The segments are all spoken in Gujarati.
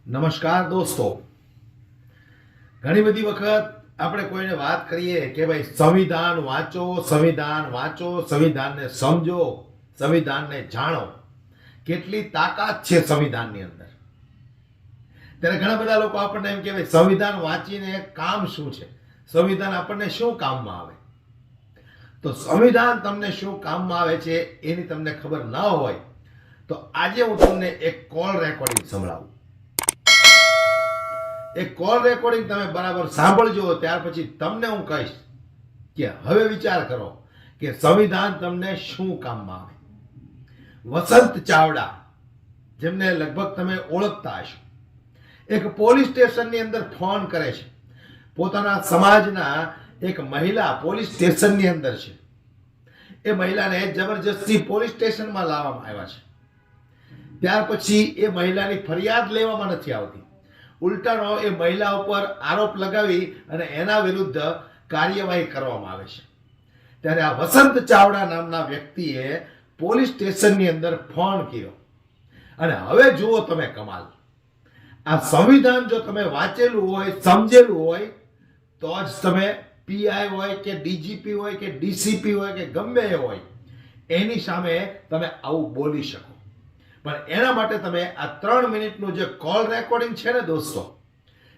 નમસ્કાર દોસ્તો, ઘણી બધી વખત આપણે કોઈને વાત કરીએ કે ભાઈ સંવિધાન વાંચો, સંવિધાન વાંચો, સંવિધાનને સમજો, સંવિધાનને જાણો, કેટલી તાકાત છે સંવિધાનની અંદર. ત્યારે ઘણા બધા લોકો આપણને એમ કે ભાઈ સંવિધાન વાંચીને કામ શું છે, સંવિધાન આપણને શું કામમાં આવે. તો સંવિધાન તમને શું કામમાં આવે છે એની તમને ખબર ન હોય તો આજે હું તમને એક કોલ રેકોર્ડિંગ સંભળાવું. એ કોલ રેકોર્ડિંગ તમે બરાબર સાંભળજો, ત્યાર પછી તમને હું કહીશ કે હવે વિચાર કરો કે સંવિધાન તમને શું કામમાં આવે. વસંત ચાવડા, જેમને લગભગ તમે ઓળખતા હશો, એક પોલીસ સ્ટેશનની અંદર ફોન કરે છે. પોતાના સમાજના એક મહિલા પોલીસ સ્ટેશનની અંદર છે. એ મહિલાને જબરજસ્તી પોલીસ સ્ટેશનમાં લાવવામાં આવ્યા છે. ત્યાર પછી એ મહિલાની ફરિયાદ લેવામાં નથી આવતી, ઉલટાનો એ મહિલા ઉપર આરોપ લગાવી અને એના વિરુદ્ધ કાર્યવાહી કરવામાં આવે છે. ત્યારે આ વસંત ચાવડા નામના વ્યક્તિએ પોલીસ સ્ટેશનની અંદર ફોન કર્યો. અને હવે જુઓ તમે કમાલ, આ સંવિધાન જો તમે વાંચેલું હોય, સમજેલું હોય તો જ તમે પીઆઈ હોય કે ડીજીપી હોય કે ડીસીપી હોય કે ગમે એ હોય એની સામે તમે આવું બોલી શકો. પણ એના માટે તમે આ 3 મિનિટનું જે કોલ રેકોર્ડિંગ છે ને દોસ્તો,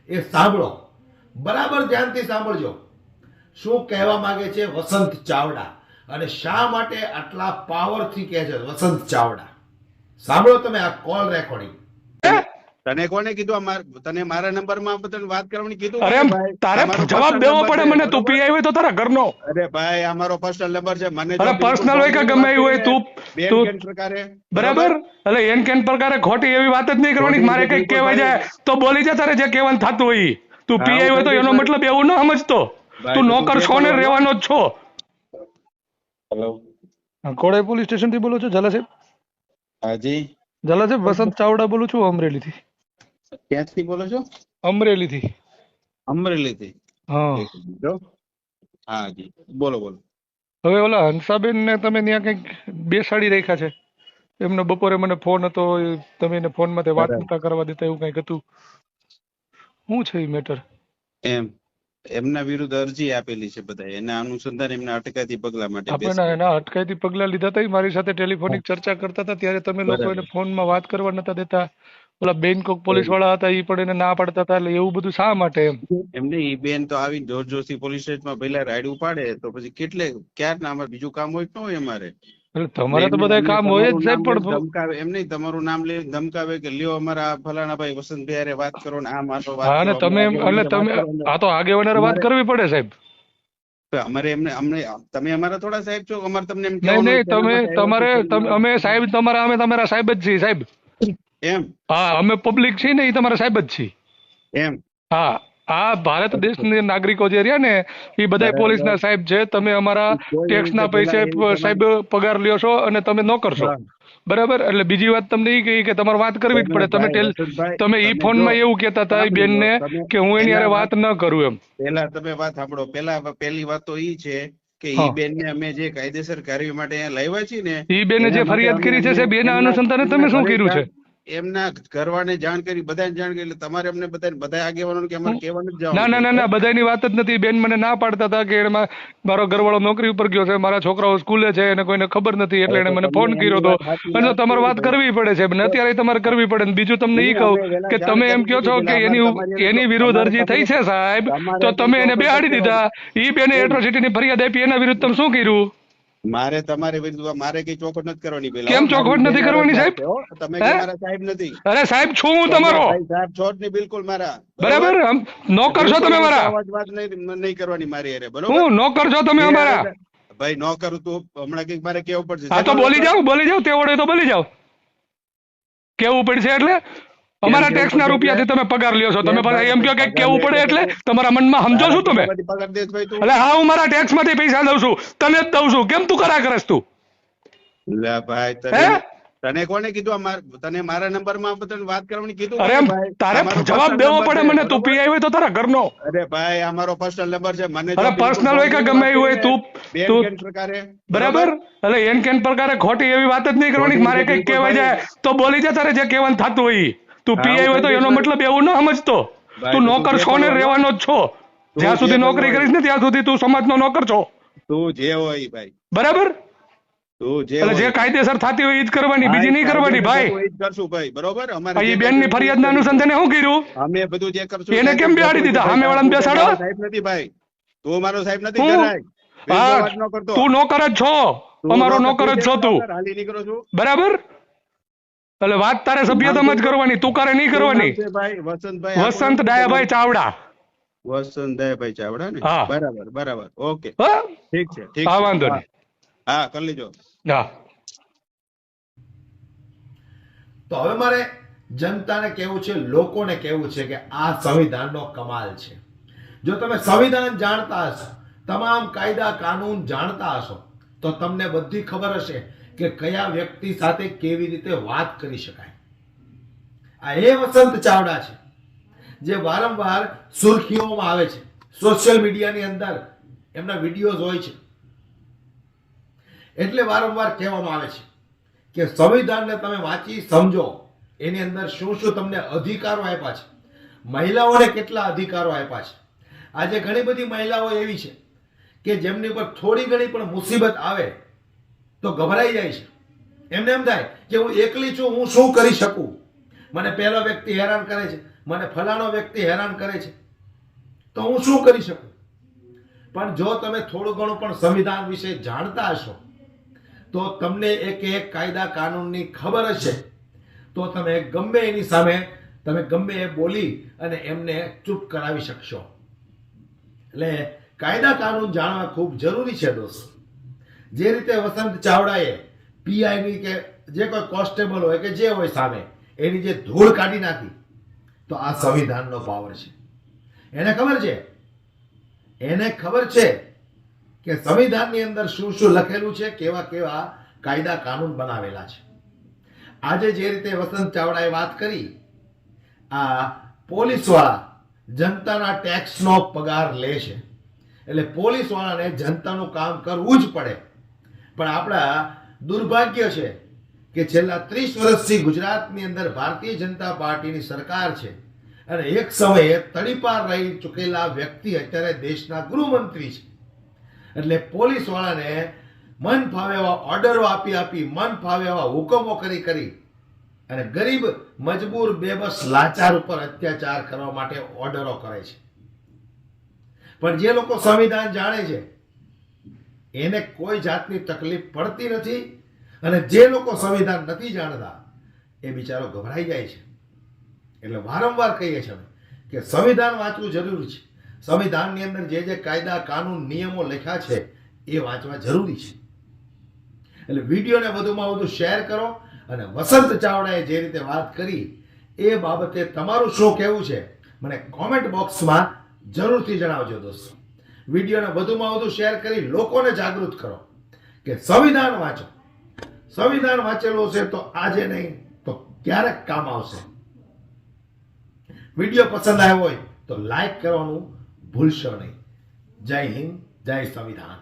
એ સાંભળો, બરાબર ધ્યાનથી સાંભળજો. શું કહેવા માંગે છે વસંત ચાવડા અને શા માટે આટલા પાવરથી કહે છે વસંત ચાવડા. સાંભળો તમે આ કોલ રેકોર્ડિંગ. તને કોને કીધું તને મારા નંબરમાં બધાને વાત કરવાની કીધું? અરે તારે જવાબ દેવો પડે મને. તું પીઆઈ હોય તો તારા ઘરનો. અરે ભાઈ અમારો પર્સનલ નંબર છે. મને અરે પર્સનલ હોય કે ગમે એવું હોય, તું પ્રકારે બરાબર. એટલે એન કેન પ્રકારે ખોટી એવી વાત જ નહીં કરવાની. મારે કઈ કહેવાય જાય તો બોલી જા, તારે જે કહેવાનું થતું હોય. તું પીઆઈ હોય તો એનો મતલબ એવું ન સમજતો. તું નોકર છો ને રહેવાનો જ છો. હેલો, કોડાઈ પોલીસ સ્ટેશન થી બોલો છો? ઝાલા સાહેબ? હાજી. ઝાલા સાહેબ, વસંત ચાવડા બોલું છું, અમરેલી થી. ક્યાંથી બોલો છો? અમરેલી થી. અમરેલી થી? હા હાજી, બોલો બોલો. હવે ઓલા હંસાબેન ને તમે ત્યાં કઈક બેસાડી રાખ્યા છે. એમનો બપોરે મને ફોન હતો, તમે એને ફોન માંથી વાત નતા કરવા દેતા, એવું કઈક હતું. શું છે એ મેટર? એમના વિરુદ્ધ અરજી આપેલી છે બધા. એના અનુસંધાન એમના અટકાયતી પગલા માટે આપણે એના અટકાયતી પગલા લીધા હતા. મારી સાથે ટેલિફોનિક ચર્ચા કરતા હતા ત્યારે તમે લોકો એને ફોનમાં વાત કરવા નતા દેતા. ઓલા બેંકોક પોલીસ વાળા હતા એ પણ એને ના પાડતા હતા. એટલે એવું બધું શા માટે? એમને ઈ બેન તો આવીને જોર જોરથી પોલીસ સ્ટેશનમાં પહેલા રાઈડ ઉપાડે તો પછી કેટલે ક્યારના અમારે બીજું કામ હોય કે ન હોય અમારે? એટલે તમારે તો બધા કામ હોય જ સાહેબ. પણ ધમકાવે એમ નહીં, તમારું નામ લઈને ધમકાવે કે લ્યો અમારા ફલાણા ભાઈ વસંતભાઈ વાત કરો ને આ મારો વાત હા, કરો. તમે એટલે તમે આ તો આગેવાનરે વાત કરવી પડે સાહેબ. અમારે એમને અમને તમે અમારા થોડા સાહેબ છો? અમારે તમને એમ નહીં નહીં, તમે તમારે અમે સાહેબ તમારા અમે તમારા સાહેબ જ છીએ સાહેબ. એમ? હા, અમે પબ્લિક છીએ ને એ તમારા સાહેબ જ છીએ. એમ? હા, આ ભારત દેશના નાગરિકો જે રહ્યા ને એ બધા પોલીસના સાહેબ છે. તમે અમારા ટેક્સના પૈસે સાહેબ પગાર લ્યો છો અને તમે નોકર છો, બરાબર. એટલે બીજી વાત તમને એ કહી કે તમારે વાત કરવી જ પડે. તમે ઈ ફોનમાં એવું કહેતા હતા બેન ને કે હું એની હારે વાત ન કરું એમ. પેલા તમે વાત સાંભળો. પહેલી વાત તો ઈ છે કે ઈ બેન ને અમે જે કાયદેસર કાર્ય માટે અહીંયા લાવ્યા છીએ ને, ઈ બેને જે ફરિયાદ કરી છે સાહેબ, એના અનુસંધાને તમે શું કર્યું છે? એમના ઘરવાળાને જાણ કરી, બધાને જાણ કરી. એટલે તમારે અમને બધા આગેવાનો કે અમારે કહેવાનું જ ના ના ના ના, બધાની વાત જ નથી. બેન મને ના પાડતા હતા કે એમાં મારો ઘરવાળો નોકરી ઉપર ગયો છે, મારા છોકરાઓ સ્કૂલે છે, એને કોઈને ખબર નથી, એટલે એને મને ફોન કર્યો હતો. અને તમારે વાત કરવી પડે છે ને, અત્યારે તમારે કરવી પડે. બીજું તમને ઈ કહું કે તમે એમ કહો છો કે એની વિરુદ્ધ અરજી થઈ છે સાહેબ, તો તમે એને બેહાડી દીધા. ઈ બેને એટ્રોસિટીની ફરિયાદ આપી, એના વિરુદ્ધ તમે શું કર્યું? મારે તમારે વિરુદ્ધ મારે કઈ ચોખવટ નથી કરવાની. કેમ ચોખવટ નથી કરવાની સાહેબ? તમે મારા સાહેબ નથી. અરે સાહેબ છું હું તમારો. સાહેબ છો જ નહીં બિલકુલ મારા. બરાબર, નોકર છો તમે મારા. વાત નહીં કરવાની મારી હારે. બરોબર, હું નોકર છો તમે અમારા. ભાઈ નો કરું તું હમણાં કઈક મારે કેવું પડશે. હા તો બોલી જાઓ તે વડે તો બોલી જાઓ. કેવું પડશે એટલે? અમારા ટેક્સ ના રૂપિયાથી તમે પગાર લ્યો છો, તમે પાછા એમ કહો કે કેવું પડે એટલે તમારા મનમાં સમજો છો તમે? એટલે હા, હું મારા ટેક્સ માંથી પૈસા દઉં છું, તને જ દઉં છું. કેમ તું કરા કરસ તું? ભાઈ તને કોને કીધું તને મારા નંબરમાં બધાને વાત કરવાની કીધું? અરે તારે જવાબ દેવો પડે મને. તું પીઆઈ હોય તો તારા ઘરનો. અરે ભાઈ અમારો પર્સનલ નંબર છે. મને અરે પર્સનલ હોય કે ગમે એવું હોય, તું પ્રકારે બરાબર. એટલે એન કેન પ્રકારે ખોટી એવી વાત જ નહીં કરવાની. મારે કઈ કહેવાય જાય તો બોલી જા, તારે જે કહેવાનું થતું હોય. તું હા, પીઆઈ હોય તો હું એનો ભાઈ- મતલબ એવું ન સમજતો. ભાઈ, તું તો નોકર જે છો ને બોલવાનું- રહેવાનો જ છો. જ્યાં જે સુધી નોકરી બોલવાનું- કરીશ ને ત્યાં સુધી તું સમાજનો નોકર છો, તું જે હોય ભાઈ, બરાબર? તું જે એટલે જે હોય ભાઈ. કાયદેસર થતી હોય એ જ કરવાની, હા, બીજી નહીં કરવાની કાયદેસર ભાઈ. થતું હોય એ જ કરશું ભાઈ, બરોબર. અમારે આ જે ઈ કાંઈ બેનની થયું એ જ ફરિયાદના કરીશું. અનુસંધાને શું કર્યું? અમે બધું જે કરશું એને કેમ કાયદેસર બેહાડી થતું દીધા? હોય છે સામે ભાઈ. વાળાને તું કઈ બેસાડો. મારો સાહેબ નથી ભાઈ, તું મારો સાહેબ નથી હું? જરાય. હા, બેસવા વાત ન કરતો. તું નોકર જ છો, તું અમારો નોકર જ છો તું, હાલી નીકળો છું. બરાબર? એટલે વાત તારે શું નામ સભ્યતામાં જ છે? કરવાની, તું કારે નહીં શું નામ કરવાની. છે ભાઈ? વસંતભાઈ આખું નામ વસંત શું ડાયાભાઈ તમારું? ચાવડા. વસંતભાઈ ચાવડા ને? હા. બરાબર બરાબર, ઓકે, હા, ઠીક છે ઠીક હા, છે. વાંધો હા નહીં. હા, કરી લેજો. હા. તો હવે મારે જનતાને કહેવું છે, લોકોને કહેવું છે કે આ સંવિધાનનો કમાલ છે. જો તમે સંવિધાન જાણતા હશો, તમામ કાયદા કાનૂન જાણતા હશો, તો તમને બધી ખબર હશે કે કયા વ્યક્તિ સાથે કેવી રીતે વાત કરી શકાય. આ એ વસંત ચાવડા છે જે વારંવાર સુર્ખીઓમાં આવે છે, સોશિયલ મીડિયાની અંદર એમના વિડીયોઝ હોય છે. એટલે વારંવાર કહેવામાં આવે છે કે સંવિધાનને તમે વાંચી સમજો, એની અંદર શું શું તમને અધિકારો આપ્યા છે, મહિલાઓને કેટલા અધિકારો આપ્યા છે. આજે ઘણી બધી મહિલાઓ એવી છે કે જેમની પર થોડી ઘણી પણ મુસીબત આવે તો ગભરાઈ જાય છે. એમને એમ થાય કે હું એકલી છું, હું શું કરી શકું, મને પહેલો વ્યક્તિ હેરાન કરે છે, મને ફલાણો વ્યક્તિ હેરાન કરે છે, તો હું શું કરી શકું. પણ જો તમે થોડું ઘણું પણ સંવિધાન વિશે જાણતા હશો, તો તમને એક કાયદા કાનૂનની ખબર હશે, તો તમે ગમે એની સામે તમે ગમે એ બોલી અને એમને ચૂપ કરાવી શકશો. એટલે કાયદા કાનૂન જાણવા ખૂબ જરૂરી છે દોસ્તો. જે રીતે વસંત ચાવડાએ પીઆઈની કે જે કોઈ કોન્સ્ટેબલ હોય કે જે હોય સામે એની જે ધૂળ કાઢી નાખી, તો આ સંવિધાનનો પાવર છે. એને ખબર છે કે સંવિધાનની અંદર શું શું લખેલું છે, કેવા કેવા કાયદા કાનૂન બનાવેલા છે. આજે જે રીતે વસંત ચાવડાએ વાત કરી, આ પોલીસ વાળા જનતાના ટેક્સનો પગાર લે છે, એટલે પોલીસ વાળાને જનતાનું કામ કરવું જ પડે. પણ આપણા દુર્ભાગ્ય છે કે છેલ્લા 30 વર્ષથી ગુજરાતની અંદર ભારતીય જનતા પાર્ટીની સરકાર છે અને એક સમયે તડીપાર રહી ચૂકેલા વ્યક્તિ અત્યારે દેશના ગૃહમંત્રી છે. એટલે પોલીસ વાળાને મન ફાવે એવા ઓર્ડરો આપી મન ફાવે એવા હુકમો કરી અને ગરીબ મજબૂર બેબસ લાચાર ઉપર અત્યાચાર કરવા માટે ઓર્ડરો કરે છે. પણ જે લોકો સંવિધાન જાણે છે એને કોઈ જાતની તકલીફ પડતી નથી, અને જે લોકો સંવિધાન નથી જાણતા એ બિચારો ગભરાઈ જાય છે. એટલે વારંવાર કહીએ છીએ કે સંવિધાન વાંચવું જરૂરી છે. સંવિધાનની અંદર જે જે કાયદા કાનૂન નિયમો લખ્યા છે એ વાંચવા જરૂરી છે. એટલે વિડીયોને વધુમાં વધુ શેર કરો, અને વસંત ચાવડાએ જે રીતે વાત કરી એ બાબતે તમારું શું કહેવું છે મને કોમેન્ટ બોક્સમાં જરૂરથી જણાવજો દોસ્તો. વિડીયોને વધુમાં વધુ શેર કરી લોકોને જાગૃત કરો કે સંવિધાન વાંચો. સંવિધાન વાંચેલું હશે તો આજે નહીં તો ક્યારેક કામ આવશે. વિડીયો પસંદ આવ્યો હોય તો લાઈક કરવાનું ભૂલશો નહીં. જય હિન્દ, જય સંવિધાન.